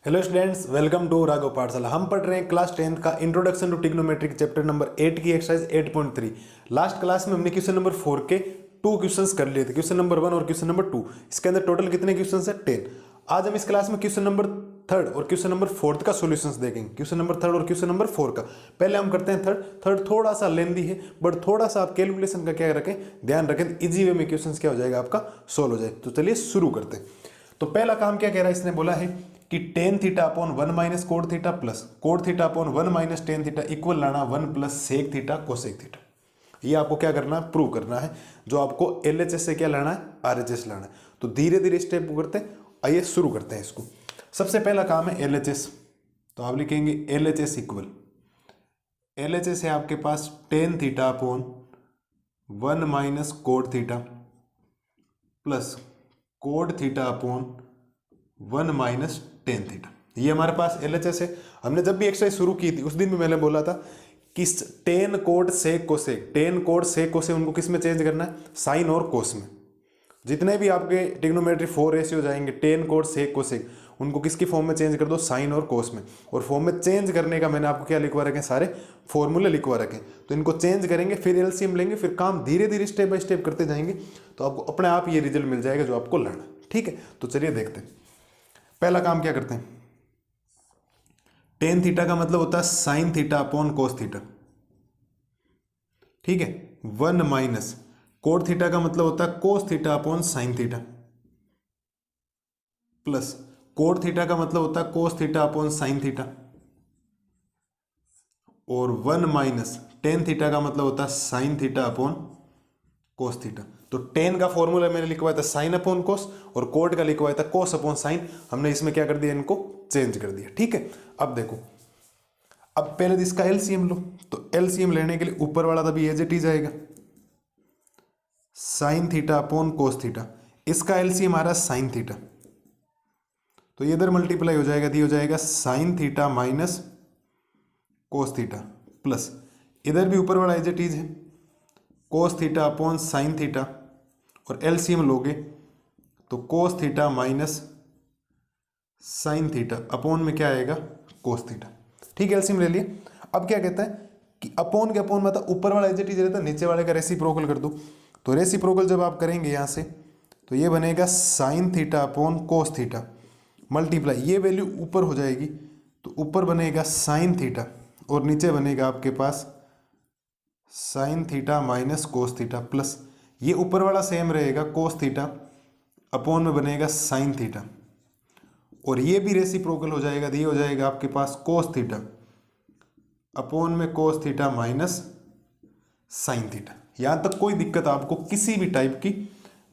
Hello students, welcome to Raghav Pathshala. हम पढ़ रहे हैं क्लास 10th का introduction to trigonometry chapter number 8 की एक्सरसाइज 8.3। लास्ट क्लास में हमने क्वेश्चन नंबर 4 के 2 क्वेश्चंस कर लिए थे, क्वेश्चन नंबर 1 और क्वेश्चन नंबर 2। इसके अंदर टोटल कितने क्वेश्चंस है? 10। आज हम इस क्लास में क्वेश्चन नंबर 3 और क्वेश्चन नंबर 4 का सॉल्यूशंस देखेंगे, क्वेश्चन नंबर 3 और क्वेश्चन नंबर 4 का। पहले हम करते हैं थर्ड थोड़ा सा लेंदी है, बट थोड़ा सा आप कैलकुलेशन का क्या रखें, ध्यान रखें, इजी वे में क्वेश्चन क्या हो जाएगा आपका सोल्व हो जाए। तो चलिए शुरू करते हैं। तो पहला काम क्या कह रहा है, इसने बोला है कि tan theta upon 1 minus cot theta plus cot theta upon 1 minus tan theta equal लाना 1 plus sec theta cosec theta. ये आपको क्या करना है, प्रूव करना है। जो आपको एलएचएस से क्या लाना है, आरएचएस लाना है। तो धीरे धीरे स्टेप करते हैं, आइए शुरू करते हैं इसको। सबसे पहला काम है एलएचएस। तो आप लिखेंगे एलएचएस इक्वल, एलएचएस है आपके पास tan theta upon 1 minus cot theta plus cot theta upon 1 minus tan theta. ये हमारे पास एलएचएस है। हमने जब भी एक्सरसाइज शुरू की थी उस दिन भी मैंने बोला था कि tan cot sec cosec, tan cot sec cosec उनको किस में चेंज करना है, साइन और कोस में। जितने भी आपके ट्रिग्नोमेट्री 4 रेशियो जाएंगे, टेन कोड सेक कोसेक, उनको किसकी फॉर्म में चेंज कर दो, साइन और कोस में। और फॉर्म में चेंज करने का मैंने आपको क्या लिखवा रखे, सारे फॉर्मूले लिखवा रखे। तो इनको चेंज करेंगे, फिर एलसीएम लेंगे, फिर काम धीरे धीरे स्टेप बाय स्टेप करते जाएंगे, तो आपको अपने आप ये रिजल्ट मिल जाएगा जो आपको लाना। ठीक है, तो चलिए देखते हैं। पहला काम क्या करते हैं, टेन थीटा का मतलब होता है sine theta upon cos theta. ठीक है, 1 माइनस कोड थीटा का मतलब होता है cos theta upon sine theta plus cot theta का मतलब होता है cos theta upon sine theta, और 1 माइनस टेन थीटा का मतलब होता है sine theta upon cos theta. तो टेन का फॉर्मूला मैंने लिखवाया था साइन अपॉन कोस, और कोड का लिखवाया था कोस अपॉन साइन। हमने इसमें क्या कर दिया, इनको चेंज कर दिया। ठीक है, अब देखो, अब पहले तो इसका एलसीएम लो। तो एलसीएम लेने के लिए ऊपर वाला तभी एज इट इज आएगा, sine theta upon cos theta. इसका एलसीएम आ रहा है साइन थीटा, तो इधर मल्टीप्लाई हो जाएगा, दी हो जाएगा sign theta minus cos theta plus इधर भी ऊपर वाला एज इट इज है cos theta upon sine theta, और एलसीएम लोगे तो कोस theta minus sine theta upon में क्या आएगा, कोस थीटा। ठीक है, एलसीएम ले लिए। अब क्या कहता है कि अपॉन के अपॉन मतलब ऊपर वाला एज इट इज रहता है, नीचे वाले का रेसिप्रोकल कर दो। तो रेसिप्रोकल जब आप करेंगे यहाँ से, तो ये बनेगा sine theta upon cos theta multiply, ये वैल्यू ऊपर हो जाएगी, तो ऊपर बनेगा साइन थीटा और नीचे बनेगा आपके पास sine theta minus cos theta plus ये ऊपर वाला सेम रहेगा कोस थीटा अपॉन में बनेगा साइन थीटा, और ये भी रेसिप्रोकल हो जाएगा, ये हो जाएगा आपके पास कोस थीटा अपॉन में कोस थीटा माइनस साइन थीटा। यहाँ तक कोई दिक्कत आपको किसी भी टाइप की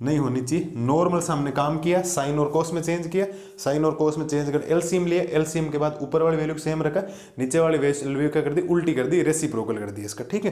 नहीं होनी चाहिए। नॉर्मल सा हमने काम किया, साइन और कोस में चेंज किया, साइन और कोस में चेंज कर एलसीएम लिया, एलसीएम के बाद ऊपर वाली वैल्यू सेम रखा, नीचे वाली वैल्यू क्या कर दी, उल्टी कर दी, रेसिप्रोकल कर दी इसका। ठीक है,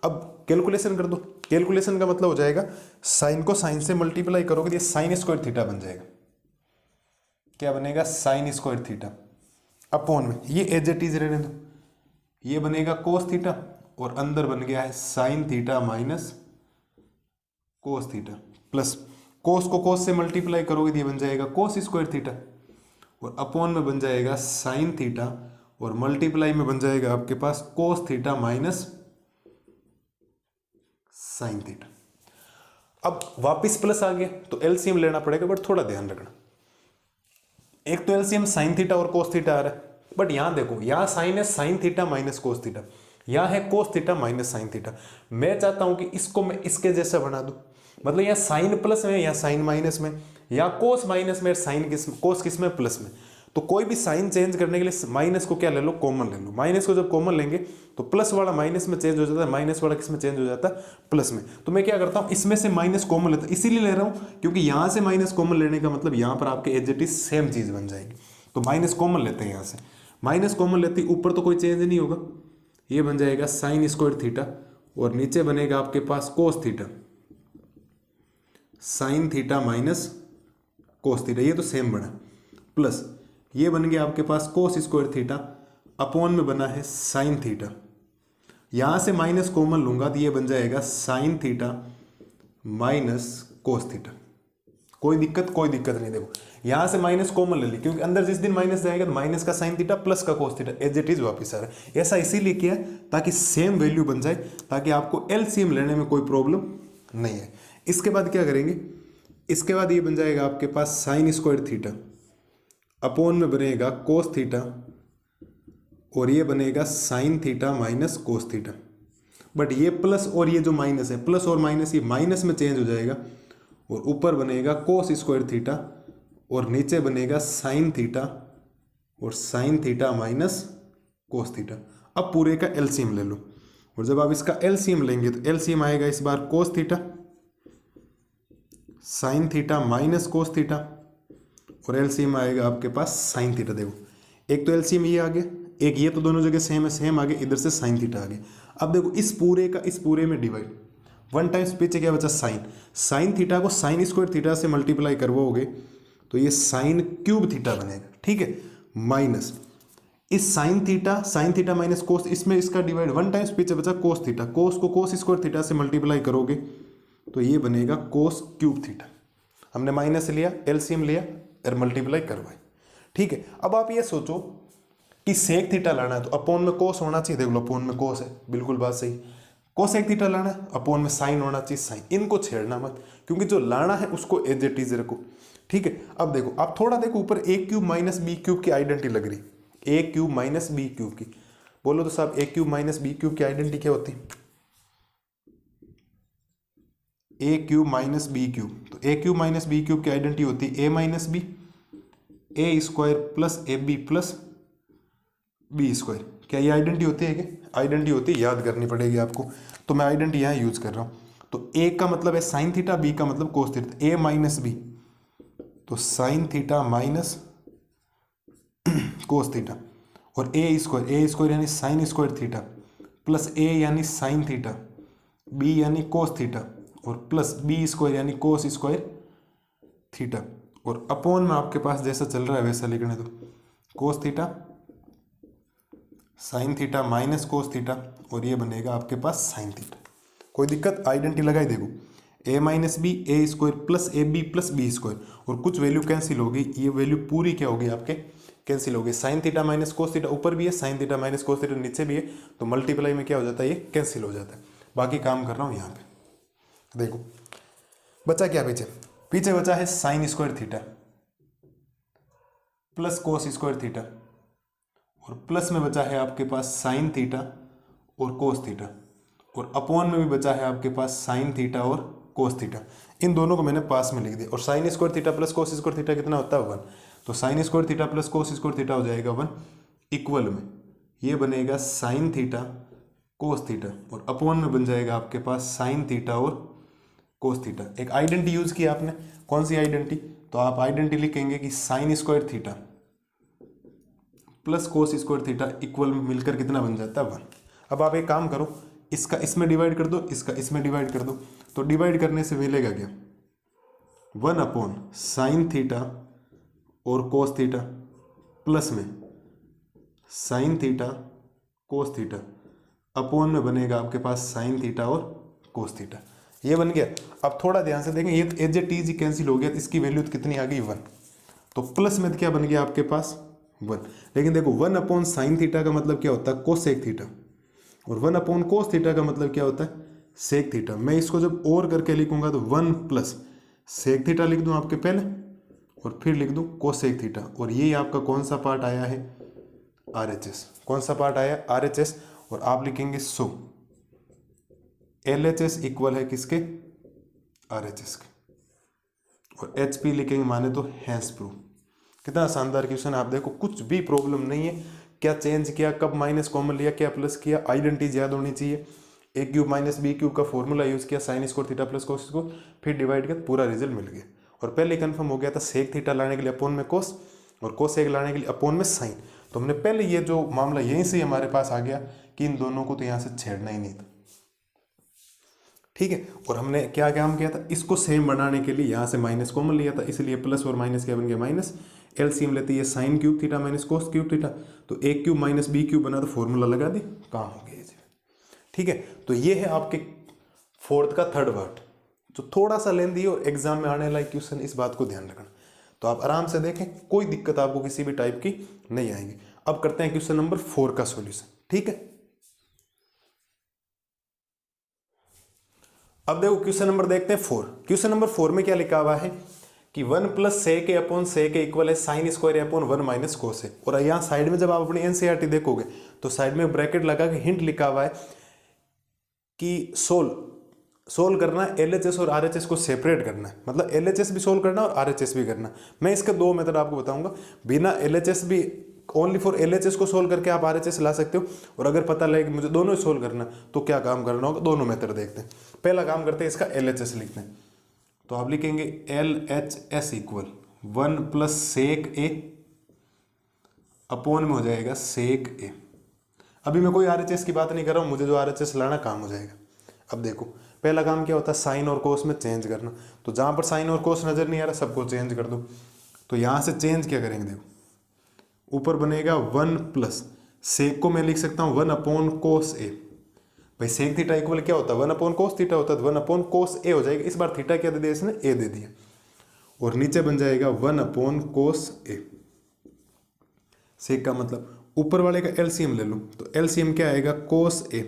अब कैलकुलेशन कर दो। कैलकुलेशन का मतलब हो जाएगा साइन को साइन से मल्टीप्लाई करोगे, ये साइन स्क्वायर थीटा बन जाएगा। क्या बनेगा, साइन स्क्वायर थीटा अपॉन में ये एज इट इज रहने दो, ये बनेगा कोस थीटा, और अंदर बन गया है sign theta minus cos theta plus cos को कोस से मल्टीप्लाई करोगे, ये बन जाएगा कोस स्क्वायर थीटा, और अपॉन में बन जाएगा साइन थीटा, और मल्टीप्लाई में बन जाएगा आपके पास cos theta minus sine theta. अब वापिस प्लस आ गया, तो एलसीएम लेना पड़ेगा, बट थोड़ा ध्यान रखना। एक तो एलसीएम साइन थीटा और कोस थीटा आ रहा है, बट यहां देखो, यहां साइन है sign theta minus cos theta, यहां है कोस थीटा माइनस साइन थीटा। मैं चाहता हूं कि इसको मैं इसके जैसा बना दूं, मतलब यहाँ साइन प्लस में या साइन माइनस में, या कोस माइनस में, साइन किस कोस किस में, प्लस में। तो कोई भी साइन चेंज करने के लिए माइनस को क्या ले लो, कॉमन ले लो। माइनस को जब कॉमन लेंगे तो प्लस वाला माइनस में चेंज हो जाता है, माइनस वाला किस में चेंज हो जाता है, प्लस में। तो मैं क्या करता हूँ, इसमें से माइनस कॉमन लेता हूँ, इसीलिए ले रहा हूँ क्योंकि यहाँ से माइनस कॉमन लेने का मतलब यहाँ पर आपके एज इट इज सेम चीज बन जाएगी। तो माइनस कॉमन लेते हैं, यहाँ से माइनस कॉमन लेते हैं, ऊपर तो कोई चेंज नहीं होगा, ये बन जाएगा साइन स्क्वायर थीटा, और नीचे बनेगा आपके पास cos theta sine theta minus cos theta, ये तो सेम बना, प्लस ये बन गया आपके पास कोस स्क्वायर थीटा अपॉन में बना है साइन थीटा। यहां से माइनस कॉमन लूंगा तो ये बन जाएगा sign theta minus cos theta. कोई दिक्कत नहीं। देखो यहां से माइनस कॉमन ले ली, क्योंकि अंदर जिस दिन माइनस जाएगा तो माइनस का साइन थीटा प्लस का cos theta as it is वापिस आ रहा है। ऐसा इसीलिए किया ताकि सेम वैल्यू बन जाए, ताकि आपको एलसीएम लेने में कोई प्रॉब्लम नहीं है। इसके बाद क्या करेंगे, इसके बाद ये बन जाएगा आपके पास साइन स्क्वायर थीटा अपॉन में बनेगा कोस थीटा, और ये बनेगा sign theta minus cos theta. But ये प्लस और ये जो माइनस है, प्लस और माइनस ये माइनस में चेंज हो जाएगा, और ऊपर बनेगा कोस स्क्वायर थीटा और नीचे बनेगा साइन थीटा और sign theta minus cos theta. अब पूरे का एलसीएम ले लो, और जब आप इसका एलसीएम लेंगे तो एलसीएम आएगा इस बार cos theta sine theta minus cos theta, और एलसीएम आएगा आपके पास साइन थीटा। देखो एक तो एलसीएम ये आ गया, एक ये तो दोनों जगह सेम है, सेम आगे, इधर से साइन थीटा आ गया। अब देखो इस पूरे का इस पूरे में डिवाइड, वन टाइम्स पीछे क्या बचा साइन, साइन थीटा को साइन स्क्वायर थीटा से मल्टीप्लाई करवाओगे तो ये साइन क्यूब थीटा बनेगा, ठीक है, माइनस इस साइन थीटा माइनस कोस, इसमें इसका डिवाइड, वन टाइम्स पीछे बचा कोस थीटा, कोस को कोस स्क्वायर थीटा से मल्टीप्लाई करोगे तो ये बनेगा कोस क्यूब थीटा। हमने माइनस लिया, एलसीएम लिया और मल्टीप्लाई करवाए, ठीक है। अब आप ये सोचो कि सेक थीटा लाना है तो अपॉन में कोस होना चाहिए, देख लो अपॉन में कोस है, बिल्कुल बात सही। कोसेक थीटा लाना है अपॉन में साइन होना चाहिए, साइन, इनको छेड़ना मत, क्योंकि जो लाना है उसको एज इट इज रखो, ठीक है। अब देखो आप थोड़ा देखो ऊपर A cube minus B cube की आइडेंटिटी लग रही, A cube minus B cube की, बोलो तो साहब A cube minus B cube की आइडेंटिटी क्या होती, A cube minus B cube, तो A cube minus B cube की आइडेंटिटी होती A minus B, A square plus A B plus B square. क्या ये आइडेंटिटी होती है क्या, आइडेंटिटी होती है, याद करनी पड़ेगी आपको, तो मैं आइडेंटिटी यहाँ यूज कर रहा हूँ। तो ए का मतलब है साइन थीटा, बी का मतलब कोस थीटा, ए माइनस बी तो sign theta minus cos theta, और ए स्क्वायर यानी साइन स्क्वायर थीटा प्लस ए यानी साइन थीटा, बी यानी कोस थीटा, और प्लस बी स्क्वायर यानी कोस स्क्वायर थीटा, और अपॉन में आपके पास जैसा चल रहा है वैसा लिखने दो, कोस theta sine theta minus cos theta, और ये बनेगा आपके पास साइन थीटा। कोई दिक्कत, आइडेंटिटी लगाई देखो, A minus B A square plus A B plus B square, और कुछ वैल्यू कैंसिल होगी, ये वैल्यू पूरी क्या होगी आपके कैंसिल होगी, sign theta minus cos theta ऊपर भी है, sign theta minus cos theta नीचे भी है, तो मल्टीप्लाई में क्या हो जाता है, ये कैंसिल हो जाता है। बाकी काम कर रहा हूँ यहाँ पे, देखो बचा क्या पीछे, पीछे बचा है sine square theta plus cos square theta, और प्लस में बचा है आपके पास साइन थीटा और कोस थीटा, और अपॉन में भी बचा है आपके पास साइन थीटा और कोस थीटा। इन दोनों को मैंने पास में लिख दिया, और sine square theta plus cos square theta कितना होता है 1, तो sine square theta plus cos square theta हो जाएगा 1 इक्वल में ये बनेगा साइन थीटा कोस थीटा, और अपॉन में बन जाएगा आपके पास साइन थीटा और कोस थीटा। एक आइडेंटिटी यूज किया आपने, कौन सी आइडेंटिटी, तो आप आइडेंटिटी लिखेंगे कि sine square theta plus cos square theta equal में मिलकर कितना बन जाता है 1। अब आप एक काम करो, इसका इसमें डिवाइड कर दो, इसका इसमें डिवाइड कर दो, तो डिवाइड करने से मिलेगा क्या 1 अपॉन साइन थीटा और कोस थीटा प्लस में sine theta cos theta, upon में बनेगा आपके पास साइन थीटा और कोस थीटा। ये बन गया। अब थोड़ा ध्यान से देखें, ये तो as A T G cancel हो गया, तो इसकी वैल्यू तो कितनी आ गई 1, तो प्लस में क्या बन गया आपके पास 1। लेकिन देखो 1 अपॉन साइन थीटा का मतलब क्या होता है कोसेक थीटा, और 1 अपॉन कोस थीटा का मतलब क्या होता है सेक थीटा। मैं इसको जब और करके लिखूंगा तो 1 प्लस सेक थीटा लिख दूं आपके पहले, और फिर लिख दूं कोसेक थीटा, और ये आपका कौन सा पार्ट आया है RHS। कौन सा पार्ट आया RHS, और आप लिखेंगे सो LHS इक्वल है किसके RHS के, और HP लिखेंगे माने तो हैंस प्रूफ। कितना शानदार क्वेश्चन, आप देखो कुछ भी प्रॉब्लम नहीं है, क्या चेंज किया, कब माइनस कॉमन लिया, क्या प्लस किया, आइडेंटिटी याद होनी चाहिए, ए क्यूब माइनस बी क्यूब का फॉर्मूला यूज किया, sine square theta plus cos square, फिर डिवाइड किया, पूरा रिजल्ट मिल गया। और पहले कंफर्म हो गया था सेक थीटा लाने के लिए अपॉन में कोस, और कोस सेक लाने के लिए अपॉन में साइन। तो हमने पहले ये जो मामला यहीं से हमारे पास आ गया कि इन दोनों को तो यहाँ से छेड़ना ही नहीं था, ठीक है। और हमने क्या काम किया था, इसको सेम बनाने के लिए यहाँ से माइनस कॉमन लिया था, इसलिए प्लस और माइनस क्या बन गया माइनस, एलसीएम लेते ये sine cube theta minus cos cube theta, तो A cube minus B cube बना, तो फॉर्मूला लगा दी, काम हो गया जी, ठीक है। तो ये है आपके फोर्थ का थर्ड पार्ट, जो थोड़ा सा लेंदी और एग्जाम में आने लायक क्वेश्चन, इस बात को ध्यान रखना। तो आप आराम से देखें, कोई दिक्कत आपको किसी भी टाइप की नहीं आएगी। अब करते हैं क्वेश्चन नंबर 4 का सॉल्यूशन। ठीक है, अब देखो क्वेश्चन नंबर देखते हैं 4। क्वेश्चन नंबर 4 में क्या लिखा हुआ है कि 1 प्लस सेक ए अपॉन सेक ए इक्वल है साइन स्क्वायर ए अपॉन 1 माइनस कोस ए। और यहाँ साइड में जब आप अपनी एनसीईआरटी देखोगे तो साइड में ब्रैकेट लगा के हिंट लिखा हुआ है कि सोल्व करना है, एलएचएस और आरएचएस को सेपरेट करना है, मतलब एलएचएस भी सोल्व करना है और आरएचएस भी करना है। मैं इसके दो मेथड आपको बताऊंगा, बिना एलएचएस भी ओनली फॉर एलएचएस को सोल्व करके आप आरएचएस ला सकते हो, और अगर पता लगे कि मुझे दोनों ही सोल्व करना तो क्या काम करना होगा, दोनों मेथड देखते हैं। पहला काम करते हैं इसका एलएचएस लिखते हैं, तो आप लिखेंगे एलएचएस इक्वल 1 प्लस सेक ए अपॉन में हो जाएगा सेक ए। अभी मैं कोई आरएचएस की बात नहीं कर रहा हूँ, मुझे जो आरएचएस लाना काम हो जाएगा। अब देखो पहला काम क्या होता है, साइन और कोस में चेंज करना। तो जहाँ पर साइन और कोस नजर नहीं आ रहा सबको चेंज कर दो। तो यहाँ से चेंज क्या करेंगे, देखो ऊपर बनेगा 1 प्लस सेक को मैं लिख सकता हूँ 1 अपॉन कोस ए। भाई सेक थीटा इक्वल क्या होता है, 1 अपॉन कोस थीटा होता है, 1 अपॉन कोस ए हो जाएगा। इस बार थीटा क्या दे दिया इसने, ए दे दिया, और नीचे बन जाएगा 1 अपॉन कोस ए। सेक का मतलब ऊपर वाले का एलसीएम ले लो, तो एलसीएम क्या आएगा, कोस ए।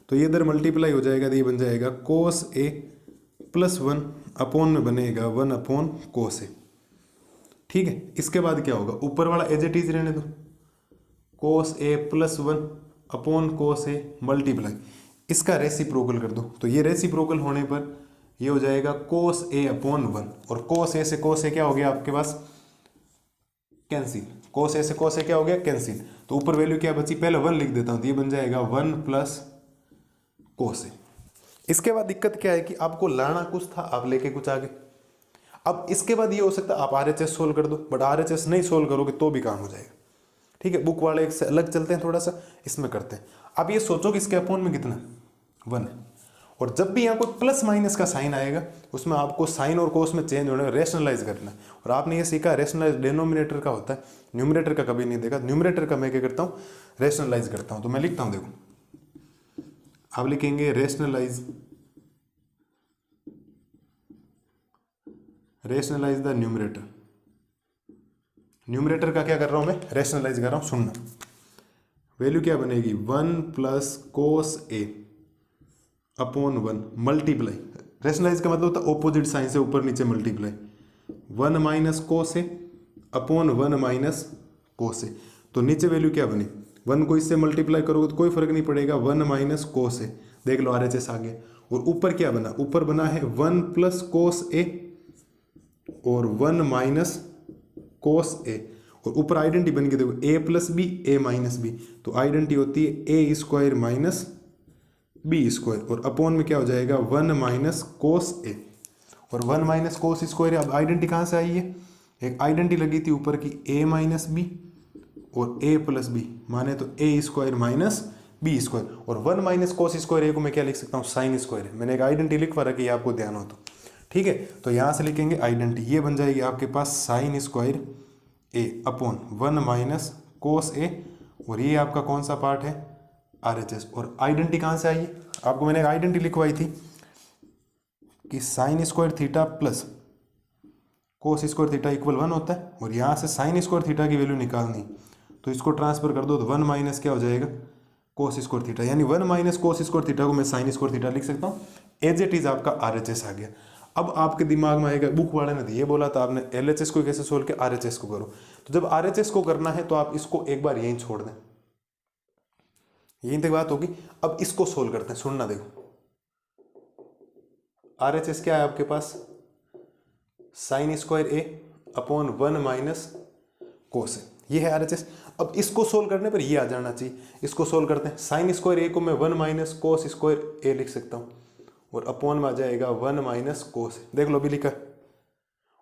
तो ये इधर मल्टीप्लाई हो जाएगा, तो ये बन जाएगा कोस ए प्लस 1 अपॉन में बनेगा 1 अपॉन कोस ए। ठीक है, इसके बाद क्या होगा, ऊपर वाला एज इट इज रहने दो, कोस ए plus 1 upon cos A multiply, इसका रेसिप्रोकल कर दो। तो ये रेसिप्रोकल होने पर ये हो जाएगा कोस ए अपॉन 1, और कोस ए से कोस ए क्या हो गया आपके पास, कैंसिल। कोस ए से कोस ए क्या हो गया, कैंसिल। तो ऊपर वैल्यू क्या बची, पहले 1 लिख देता हूं, तो ये बन जाएगा 1 प्लस कोस ए। इसके बाद दिक्कत क्या है कि आपको लाना कुछ था, आप लेके कुछ आगे। अब इसके बाद ये हो सकता है आप आरएचएस सोल्व कर दो, बट आरएचएस नहीं सोल्व करोगे तो भी काम हो जाएगा। ठीक है, बुक वाले से अलग चलते हैं, थोड़ा सा इसमें करते हैं। अब ये सोचो कि इसके अपॉन में कितना 1 है, और जब भी यहाँ कोई प्लस माइनस का साइन आएगा उसमें आपको साइन और कोस में चेंज होने रेशनलाइज करना है। और आपने ये सीखा रेशनलाइज डिनोमिनेटर का होता है, न्यूमरेटर का कभी नहीं देखा। न्यूमरेटर का मैं क्या करता हूँ, रेशनलाइज करता हूँ। तो मैं लिखता हूँ, देखो आप लिखेंगे रेशनलाइज द न्यूमरेटर। न्यूमरेटर का क्या कर रहा हूं मैं, रेशनलाइज कर रहा हूं। सुनना, वैल्यू क्या बनेगी, 1 प्लस कोस ए अपॉन 1 मल्टीप्लाई, रेशनलाइज का मतलब होता है ऑपोजिट साइन से ऊपर नीचे मल्टीप्लाई, 1 माइनस कोस ए अपॉन 1 माइनस कोस ए। तो नीचे वैल्यू क्या बनी, 1 को इससे मल्टीप्लाई करोगे तो कोई फर्क नहीं पड़ेगा, 1 माइनस कोस ए, देख लो आरएचएस आ गया। और ऊपर क्या बना, ऊपर बना है 1 प्लस कोस ए और 1 माइनस कोस ए, और ऊपर आइडेंटिटी बन गई, देखो ए प्लस बी ए माइनस बी, तो आइडेंटिटी होती है ए स्क्वायर माइनस बी स्क्वायर, और अपॉन में क्या हो जाएगा 1 माइनस कोस ए, और 1 माइनस कोस स्क्वायर। अब आइडेंटिटी कहाँ से आई है, एक आइडेंटिटी लगी थी ऊपर की ए माइनस बी और ए प्लस बी, माने तो ए स्क्वायर माइनस बी स्क्वायर, और 1 माइनस कोस स्क्वायर ए को मैं क्या लिख सकता हूँ, साइन स्क्वायर है। मैंने एक आइडेंटिटी लिखवा रखी है, आपको ध्यान हो तो। ठीक है, तो यहाँ से लिखेंगे आइडेंटिटी, ये बन जाएगी आपके पास साइन स्क्वायर ए अपॉन 1 माइनस कोस ए, और ये आपका कौन सा पार्ट है, आरएचएस। और आइडेंटिटी कहाँ से आई है, आपको मैंने एक आइडेंटिटी लिखवाई थी कि sine square theta plus cos square theta equal 1 होता है, और यहाँ से साइन स्क्वायर थीटा की वैल्यू निकालनी, तो इसको ट्रांसफर कर दो, तो 1 माइनस क्या हो जाएगा, कोस स्क्वायर थीटा, यानी 1 माइनस कोस स्क्वायर थीटा को मैं साइन स्क्वायर थीटा लिख सकता हूँ। एज इट इज आपका आरएचएस आ गया। अब आपके दिमाग में आएगा, बुक वाले ने ये बोला था आपने एलएचएस को कैसे सोल्व किया, आरएचएस को करो। तो जब आरएचएस को करना है तो आप इसको एक बार यहीं छोड़ दें, यहीं तक बात होगी। अब इसको सोल्व करते हैं, सुनना, देखो आरएचएस क्या है आपके पास, साइन स्क्वायर ए अपॉन 1 माइनस कोस ए, ये है आरएचएस। अब इसको सोल्व करने पर ये आ जाना चाहिए। इसको सोल्व करते हैं, साइन स्क्वायर ए को मैं 1 माइनस कोस स्क्वायर ए लिख सकता हूँ, और अपॉन में आ जाएगा 1 माइनस कोस, देख लो अभी लिखा।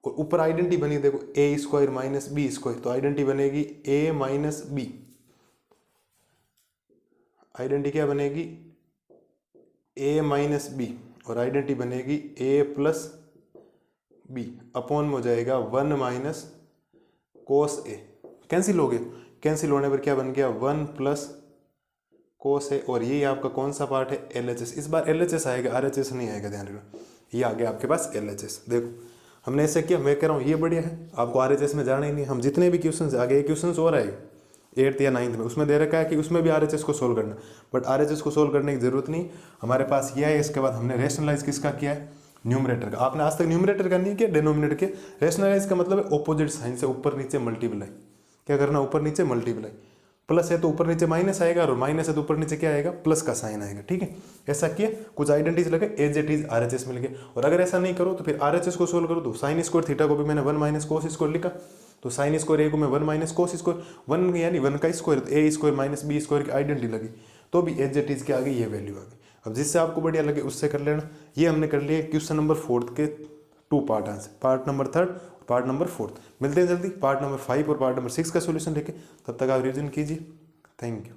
और ऊपर आइडेंटिटी बनी, देखो ए स्क्वायर माइनस बी स्क्वायर, तो आइडेंटिटी बनेगी ए माइनस बी, आइडेंटिटी क्या बनेगी, ए माइनस बी, और आइडेंटिटी बनेगी ए प्लस बी, अपॉन में हो जाएगा 1 माइनस कोस ए। कैंसिल हो गए, कैंसिल होने पर क्या बन गया, 1 प्लस कोस है, और ये आपका कौन सा पार्ट है, एलएचएस। इस बार एलएचएस आएगा, आरएचएस नहीं आएगा, ध्यान रखना। ये आ गया आपके पास एलएचएस। देखो हमने ऐसे किया, मैं कह रहा हूँ ये बढ़िया है, आपको RHS में जाना ही नहीं। हम जितने भी क्वेश्चन आगे क्वेश्चन और आए 8th या 9th में, उसमें दे रखा है कि उसमें भी RHS को सोल्व करना, बट RHS को सोल्व करने की जरूरत नहीं, हमारे पास ये है। इसके बाद हमने रेशनलाइज किसका किया है, न्यूमरेटर का। आपने आज तक न्यूमरेटर का नहीं किया, डिनोमिनेटर के। रेशनलाइज का मतलब है ऑपोजिट साइन से ऊपर नीचे मल्टीप्लाई, क्या करना, ऊपर नीचे मल्टीप्लाई। प्लस है तो ऊपर नीचे माइनस आएगा, और माइनस है तो ऊपर नीचे क्या आएगा, प्लस का साइन आएगा, ठीक है। ऐसा किया, कुछ आइडेंटिटीज लगे, एज इट इज RHS मिल गए। और अगर ऐसा नहीं करो तो फिर RHS को सोल्व करो, तो साइन स्क्वायर थीटा को भी मैंने 1 माइनस कोस स्क्वायर लिखा, तो साइन स्क्वायर ए को मैं 1 माइनस कोस स्क्वायर, 1 यानी 1 का स्क्वायर, तो ए स्क्वायर माइनस बी स्क्वायर की आइडेंटिटी लगी, तो भी एज इट इज के आगे ये वैल्यू आ गई। अब जिससे आपको बढ़िया लगे उससे कर लेना। ये हमने कर लिया क्वेश्चन नंबर 4 के 2 part answer, part number 3 part number 4। मिलते हैं जल्दी पार्ट नंबर 5 और पार्ट नंबर 6 का सोल्यूशन लेके, तब तक आप रिविजन कीजिए। Thank you.